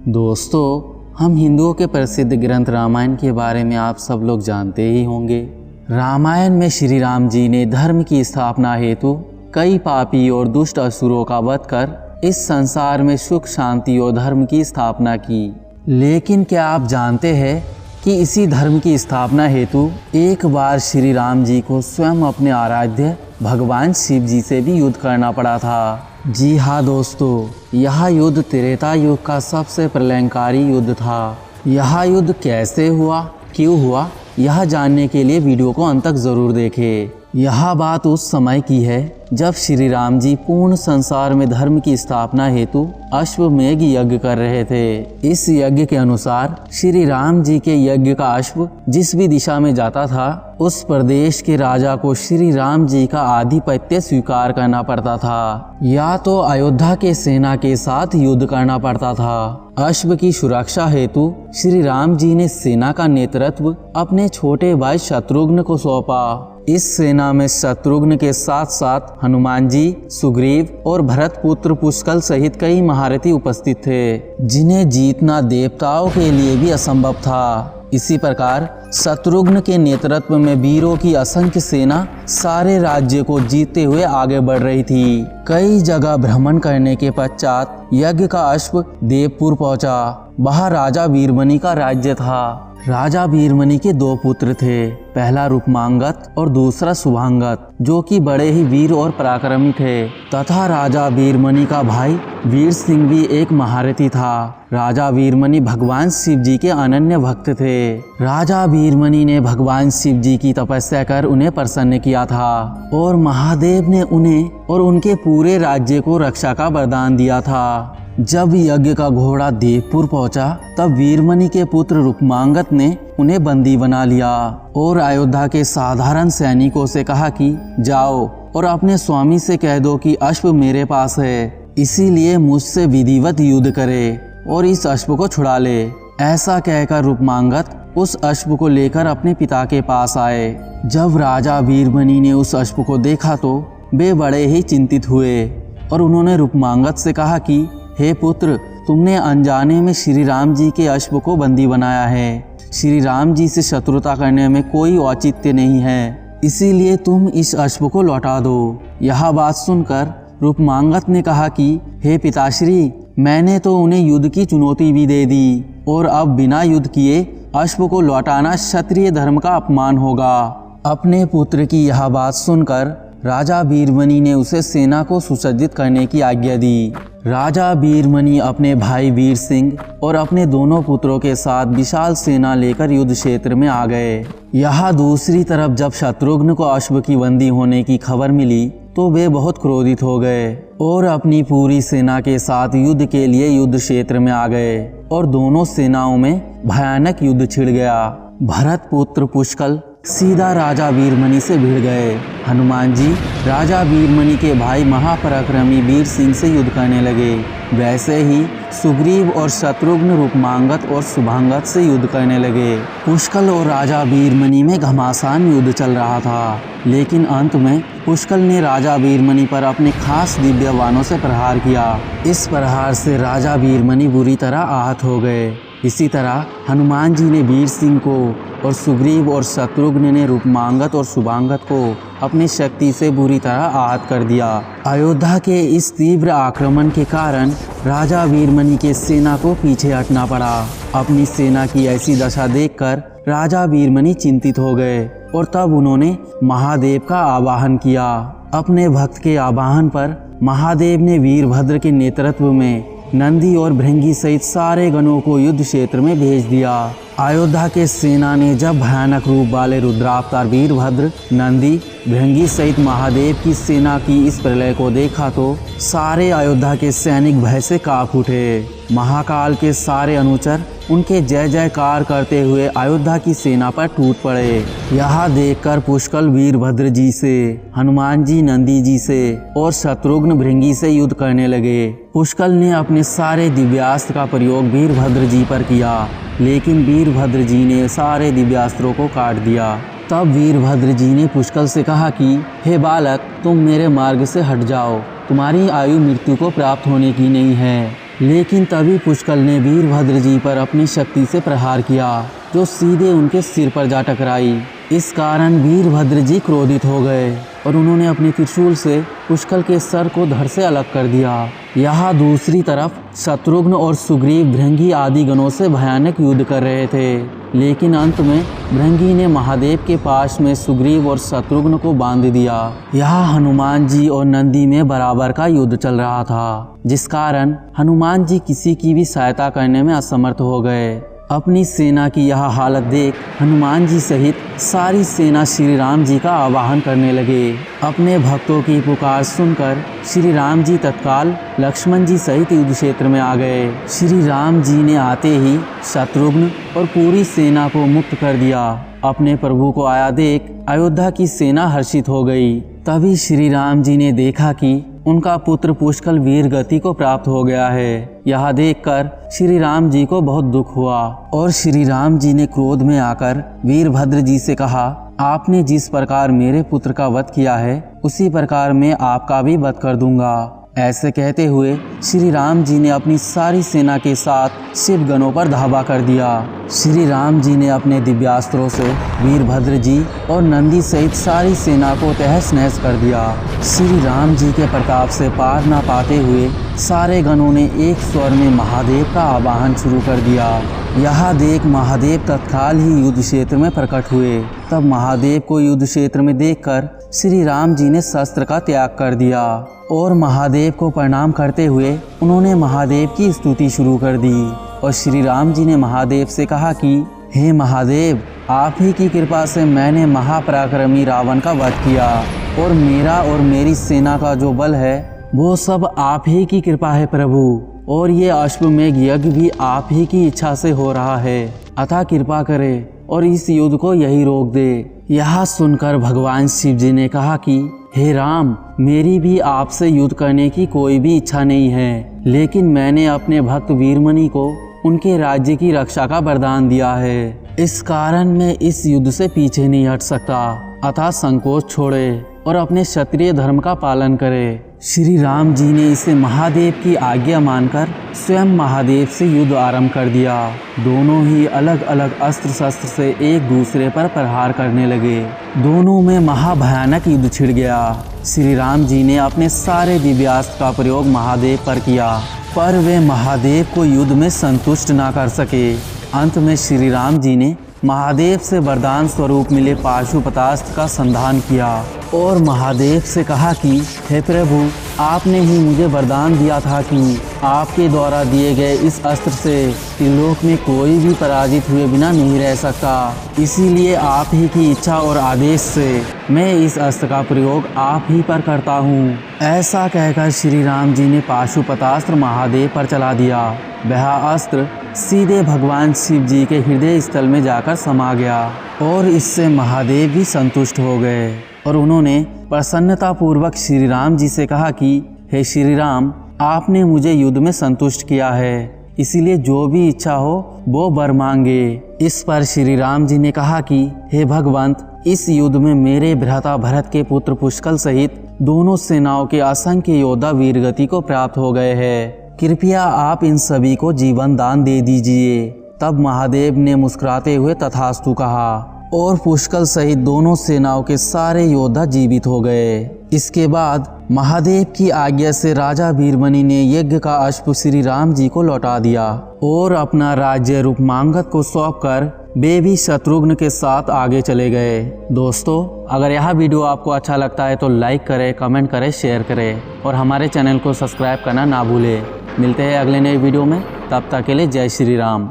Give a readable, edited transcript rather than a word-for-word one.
दोस्तों, हम हिंदुओं के प्रसिद्ध ग्रंथ रामायण के बारे में आप सब लोग जानते ही होंगे। रामायण में श्री राम जी ने धर्म की स्थापना हेतु कई पापी और दुष्ट असुरों का वध कर इस संसार में सुख शांति और धर्म की स्थापना की। लेकिन क्या आप जानते हैं कि इसी धर्म की स्थापना हेतु एक बार श्री राम जी को स्वयं अपने आराध्य भगवान शिव जी से भी युद्ध करना पड़ा था। जी हाँ दोस्तों, यह युद्ध त्रेता युग का सबसे प्रलयंकारी युद्ध था। यह युद्ध कैसे हुआ, क्यों हुआ, यह जानने के लिए वीडियो को अंत तक ज़रूर देखें। यह बात उस समय की है जब श्री राम जी पूर्ण संसार में धर्म की स्थापना हेतु अश्वमेध यज्ञ कर रहे थे। इस यज्ञ के अनुसार श्री राम जी के यज्ञ का अश्व जिस भी दिशा में जाता था उस प्रदेश के राजा को श्री राम जी का आधिपत्य स्वीकार करना पड़ता था, या तो अयोध्या के सेना के साथ युद्ध करना पड़ता था। अश्व की सुरक्षा हेतु श्री राम जी ने सेना का नेतृत्व अपने छोटे भाई शत्रुघ्न को सौंपा। इस सेना में शत्रुघ्न के साथ साथ हनुमान जी, सुग्रीव और भरत पुत्र पुष्कल सहित कई महारथी उपस्थित थे, जिन्हें जीतना देवताओं के लिए भी असंभव था। इसी प्रकार शत्रुघ्न के नेतृत्व में वीरों की असंख्य सेना सारे राज्य को जीतते हुए आगे बढ़ रही थी। कई जगह भ्रमण करने के पश्चात यज्ञ का अश्व देवपुर पहुंचा। वहाँ राजा वीरमणि का राज्य था। राजा वीरमणि के दो पुत्र थे, पहला रुक्मांगद और दूसरा शुभांगद, जो कि बड़े ही वीर और पराक्रमी थे, तथा राजा वीरमणि का भाई वीर सिंह भी एक महारथी था। राजा वीरमणि भगवान शिव जी के अनन्य भक्त थे। राजा वीरमणि ने भगवान शिव जी की तपस्या कर उन्हें प्रसन्न किया था और महादेव ने उन्हें और उनके पूरे राज्य को रक्षा का वरदान दिया था। जब यज्ञ का घोड़ा देवपुर पहुंचा तब वीरमणि के पुत्र रुक्मांगद ने उन्हें बंदी बना लिया और अयोध्या के साधारण सैनिकों से कहा कि जाओ और अपने स्वामी से कह दो कि अश्व मेरे पास है, इसीलिए मुझसे विधिवत युद्ध करे और इस अश्व को छुड़ा ले। ऐसा कहकर रुक्मांगद उस अश्व को लेकर अपने पिता के पास आए। जब राजा वीरमणि ने उस अश्व को देखा तो वे बड़े ही चिंतित हुए और उन्होंने रुक्मांगद से कहा कि हे पुत्र, तुमने अनजाने में श्री राम जी के अश्व को बंदी बनाया है। श्री राम जी से शत्रुता करने में कोई औचित्य नहीं है, इसीलिए तुम इस अश्व को लौटा दो। यह बात सुनकर रुक्मांगद ने कहा कि हे पिताश्री, मैंने तो उन्हें युद्ध की चुनौती भी दे दी और अब बिना युद्ध किए अश्व को लौटाना क्षत्रिय धर्म का अपमान होगा। अपने पुत्र की यह बात सुनकर राजा वीरमणि ने उसे सेना को सुसज्जित करने की आज्ञा दी। राजा वीरमणि अपने भाई वीर सिंह और अपने दोनों पुत्रों के साथ विशाल सेना लेकर युद्ध क्षेत्र में आ गए। यहाँ दूसरी तरफ जब शत्रुघ्न को अश्व की बंदी होने की खबर मिली तो वे बहुत क्रोधित हो गए और अपनी पूरी सेना के साथ युद्ध के लिए युद्ध क्षेत्र में आ गए और दोनों सेनाओं में भयानक युद्ध छिड़ गया। भरत पुत्र पुष्कल सीधा राजा वीरमणि से भिड़ गए। हनुमान जी राजा वीरमणि के भाई महापराक्रमी वीर सिंह से युद्ध करने लगे। वैसे ही सुग्रीव और शत्रुघ्न रुक्मांगद और शुभांगद से युद्ध करने लगे। पुष्कल और राजा वीरमणि में घमासान युद्ध चल रहा था, लेकिन अंत में पुष्कल ने राजा वीरमणि पर अपने खास दिव्य बाणों से प्रहार किया। इस प्रहार से राजा वीरमणि बुरी तरह आहत हो गए। इसी तरह हनुमान जी ने वीर सिंह को और सुग्रीव और शत्रुघ्न ने रुक्मांगद और शुभांगद को अपनी शक्ति से बुरी तरह आहत कर दिया। अयोध्या के इस तीव्र आक्रमण के कारण राजा वीरमणि के सेना को पीछे हटना पड़ा। अपनी सेना की ऐसी दशा देखकर राजा वीरमणि चिंतित हो गए और तब उन्होंने महादेव का आवाहन किया। अपने भक्त के आवाहन पर महादेव ने वीरभद्र के नेतृत्व में नंदी और भृंगी सहित सारे गणों को युद्ध क्षेत्र में भेज दिया। अयोध्या के सेना ने जब भयानक रूप वाले रुद्रावतार वीरभद्र, नंदी, भृंगी सहित महादेव की सेना की इस प्रलय को देखा तो सारे अयोध्या के सैनिक भय से कांप उठे। महाकाल के सारे अनुचर उनके जय जयकार करते हुए अयोध्या की सेना पर टूट पड़े। यह देखकर पुष्कल वीरभद्र जी से, हनुमान जी नंदी जी से और शत्रुघ्न भृंगी से युद्ध करने लगे। पुष्कल ने अपने सारे दिव्यास्त्र का प्रयोग वीरभद्र जी पर किया, लेकिन वीरभद्र जी ने सारे दिव्यास्त्रों को काट दिया। तब वीरभद्र जी ने पुष्कल से कहा कि हे बालक, तुम मेरे मार्ग से हट जाओ, तुम्हारी आयु मृत्यु को प्राप्त होने की नहीं है। लेकिन तभी पुष्कल ने वीरभद्र जी पर अपनी शक्ति से प्रहार किया, जो सीधे उनके सिर पर जा टकराई। इस कारण वीरभद्र जी क्रोधित हो गए और उन्होंने अपने त्रिशूल से पुष्कल के सर को धड़ से अलग कर दिया। यहाँ दूसरी तरफ शत्रुघ्न और सुग्रीव भृंगी आदि गणों से भयानक युद्ध कर रहे थे, लेकिन अंत में भृंगी ने महादेव के पास में सुग्रीव और शत्रुघ्न को बांध दिया। यहाँ हनुमान जी और नंदी में बराबर का युद्ध चल रहा था, जिस कारण हनुमान जी किसी की भी सहायता करने में असमर्थ हो गए। अपनी सेना की यह हालत देख हनुमान जी सहित सारी सेना श्री राम जी का आवाहन करने लगे। अपने भक्तों की पुकार सुनकर श्री राम जी तत्काल लक्ष्मण जी सहित युद्ध क्षेत्र में आ गए। श्री राम जी ने आते ही शत्रुघ्न और पूरी सेना को मुक्त कर दिया। अपने प्रभु को आया देख अयोध्या की सेना हर्षित हो गई। तभी श्री राम जी ने देखा कि उनका पुत्र पुष्कल वीर गति को प्राप्त हो गया है। यह देखकर श्री राम जी को बहुत दुख हुआ और श्री राम जी ने क्रोध में आकर वीरभद्र जी से कहा, आपने जिस प्रकार मेरे पुत्र का वध किया है उसी प्रकार मैं आपका भी वध कर दूंगा। ऐसे कहते हुए श्री राम जी ने अपनी सारी सेना के साथ शिवगणों पर धावा कर दिया। श्री राम जी ने अपने दिव्यास्त्रों से वीरभद्र जी और नंदी सहित सारी सेना को तहस नहस कर दिया। श्री राम जी के प्रताप से पार न पाते हुए सारे गणों ने एक स्वर में महादेव का आवाहन शुरू कर दिया। यह देख महादेव तत्काल ही युद्ध क्षेत्र में प्रकट हुए। तब महादेव को युद्ध क्षेत्र में देखकर श्री राम जी ने शस्त्र का त्याग कर दिया और महादेव को प्रणाम करते हुए उन्होंने महादेव की स्तुति शुरू कर दी। और श्री राम जी ने महादेव से कहा कि हे महादेव, आप ही की कृपा से मैंने महापराक्रमी रावण का वध किया और मेरा और मेरी सेना का जो बल है वो सब आप ही की कृपा है प्रभु, और ये अश्वमेघ यज्ञ भी आप ही की इच्छा से हो रहा है। अतः कृपा करे और इस युद्ध को यही रोक दे। यह सुनकर भगवान शिव जी ने कहा कि हे राम, मेरी भी आपसे युद्ध करने की कोई भी इच्छा नहीं है, लेकिन मैंने अपने भक्त वीरमणि को उनके राज्य की रक्षा का वरदान दिया है। इस कारण मैं इस युद्ध से पीछे नहीं हट सकता। अतः संकोच छोड़े और अपने क्षत्रिय धर्म का पालन करे। श्री राम जी ने इसे महादेव की आज्ञा मानकर स्वयं महादेव से युद्ध आरंभ कर दिया। दोनों ही अलग अलग अस्त्र शस्त्र से एक दूसरे पर प्रहार करने लगे। दोनों में महाभयानक युद्ध छिड़ गया। श्री राम जी ने अपने सारे दिव्यास्त्र का प्रयोग महादेव पर किया, पर वे महादेव को युद्ध में संतुष्ट ना कर सके। अंत में श्री राम जी ने महादेव से वरदान स्वरूप मिले पाशुपतास्त्र का संधान किया और महादेव से कहा कि हे प्रभु, आपने ही मुझे वरदान दिया था कि आपके द्वारा दिए गए इस अस्त्र से त्रिलोक में कोई भी पराजित हुए बिना नहीं रह सकता। इसीलिए आप ही की इच्छा और आदेश से मैं इस अस्त्र का प्रयोग आप ही पर करता हूँ। ऐसा कहकर श्री राम जी ने पाशुपतास्त्र महादेव पर चला दिया। वह अस्त्र सीधे भगवान शिव जी के हृदय स्थल में जाकर समा गया और इससे महादेव भी संतुष्ट हो गए और उन्होंने प्रसन्नता पूर्वक श्री राम जी से कहा कि हे श्री राम, आपने मुझे युद्ध में संतुष्ट किया है, इसीलिए जो भी इच्छा हो वो वर मांगे। इस पर श्री राम जी ने कहा कि हे भगवंत, इस युद्ध में मेरे भ्राता भरत के पुत्र पुष्कल सहित दोनों सेनाओं के असंख्य योद्धा वीरगति को प्राप्त हो गए हैं। कृपया आप इन सभी को जीवन दान दे दीजिए। तब महादेव ने मुस्कुराते हुए तथास्तु कहा और पुष्कल सहित दोनों सेनाओं के सारे योद्धा जीवित हो गए। इसके बाद महादेव की आज्ञा से राजा वीरमणि ने यज्ञ का अश्व श्री राम जी को लौटा दिया और अपना राज्य रूपमांगद को सौंपकर वे भी शत्रुघ्न के साथ आगे चले गए। दोस्तों, अगर यह वीडियो आपको अच्छा लगता है तो लाइक करें, कमेंट करें, शेयर करें और हमारे चैनल को सब्सक्राइब करना ना भूलें। मिलते हैं अगले नए वीडियो में, तब तक के लिए जय श्री राम।